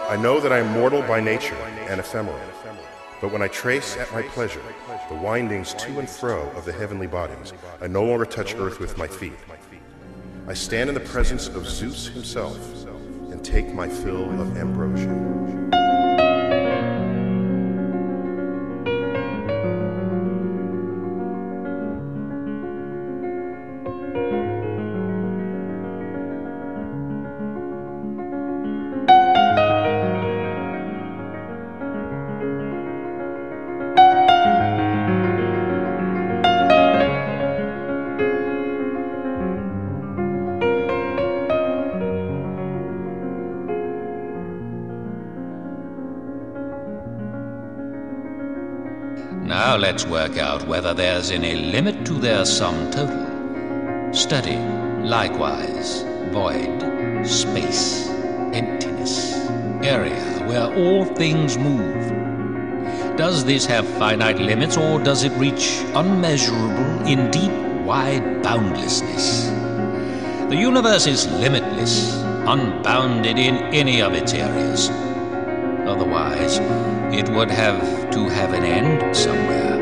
I know that I am mortal by nature and ephemeral, but when I trace at my pleasure the windings to and fro of the heavenly bodies, I no longer touch earth with my feet. I stand in the presence of Zeus himself and take my fill of ambrosia. Now let's work out whether there's any limit to their sum total. Study, likewise, void, space, emptiness, area where all things move. Does this have finite limits, or does it reach unmeasurable in deep, wide boundlessness? The universe is limitless, unbounded in any of its areas. Otherwise, it would have to have an end somewhere.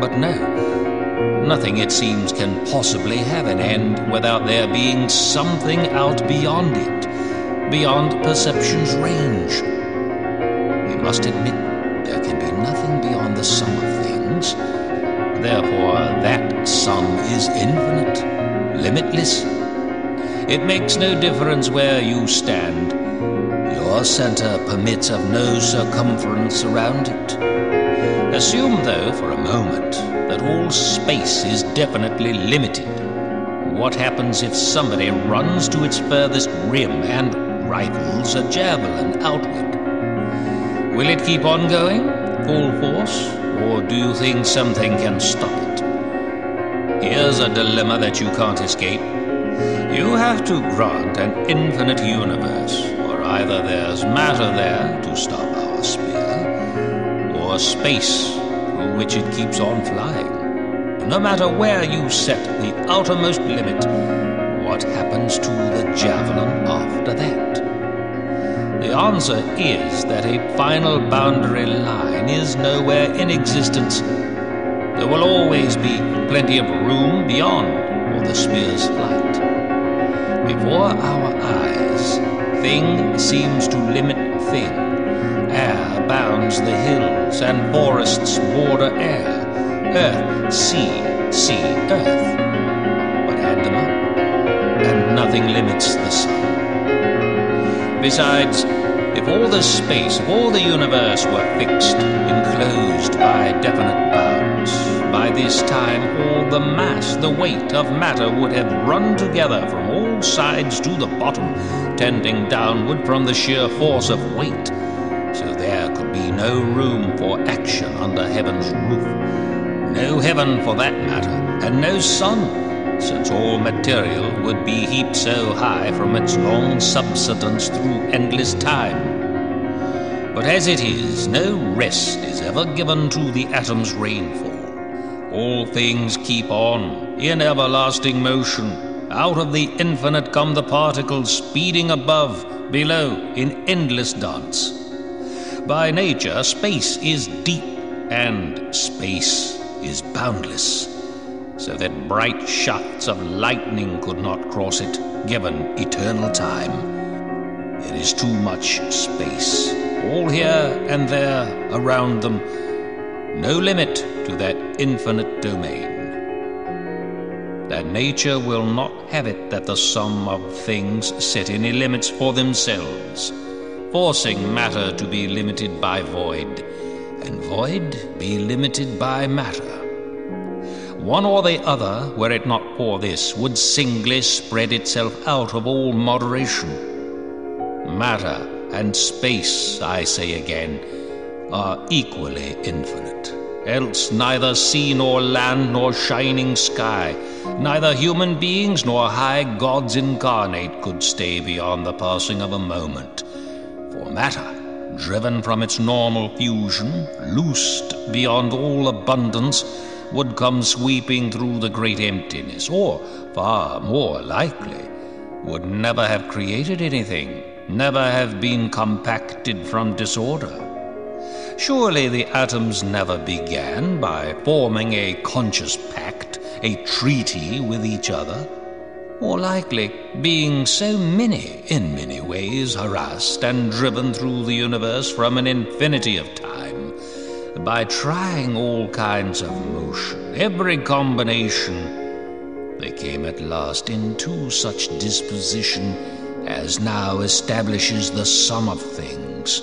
But no, nothing, it seems, can possibly have an end without there being something out beyond it, beyond perception's range. We must admit there can be nothing beyond the sum of things. Therefore, that sum is infinite, limitless. It makes no difference where you stand. Your center permits of no circumference around it. Assume, though, for a moment, that all space is definitely limited. What happens if somebody runs to its furthest rim and rifles a javelin outward? Will it keep on going, full force, or do you think something can stop it? Here's a dilemma that you can't escape. You have to grant an infinite universe. Either there's matter there to stop our spear, or space through which it keeps on flying. No matter where you set the outermost limit, what happens to the javelin after that? The answer is that a final boundary line is nowhere in existence. There will always be plenty of room beyond for the spear's flight. Before our eyes, thing seems to limit thing. Air bounds the hills, and forests border air. Earth, sea, earth. But add them up, and nothing limits the sun. Besides, if all the space of all the universe were fixed, enclosed by definite bounds, by this time all the mass, the weight of matter would have run together from all sides to the bottom, tending downward from the sheer force of weight. So there could be no room for action under heaven's roof. No heaven for that matter, and no sun, since all material would be heaped so high from its long subsidence through endless time. But as it is, no rest is ever given to the atom's rainfall. All things keep on, in everlasting motion. Out of the infinite come the particles, speeding above, below, in endless dance. By nature, space is deep, and space is boundless, so that bright shafts of lightning could not cross it, given eternal time. There is too much space, all here and there around them, no limit to that infinite domain. That nature will not have it that the sum of things set any limits for themselves, forcing matter to be limited by void, and void be limited by matter. One or the other, were it not for this, would singly spread itself out of all moderation. Matter and space, I say again, are equally infinite. Else neither sea nor land nor shining sky, neither human beings nor high gods incarnate could stay beyond the passing of a moment. For matter, driven from its normal fusion, loosed beyond all abundance, would come sweeping through the great emptiness, or, far more likely, would never have created anything, never have been compacted from disorder. Surely the atoms never began by forming a conscious pact, a treaty with each other. More likely, being so many, in many ways, harassed and driven through the universe from an infinity of time, by trying all kinds of motion, every combination, they came at last into such disposition as now establishes the sum of things.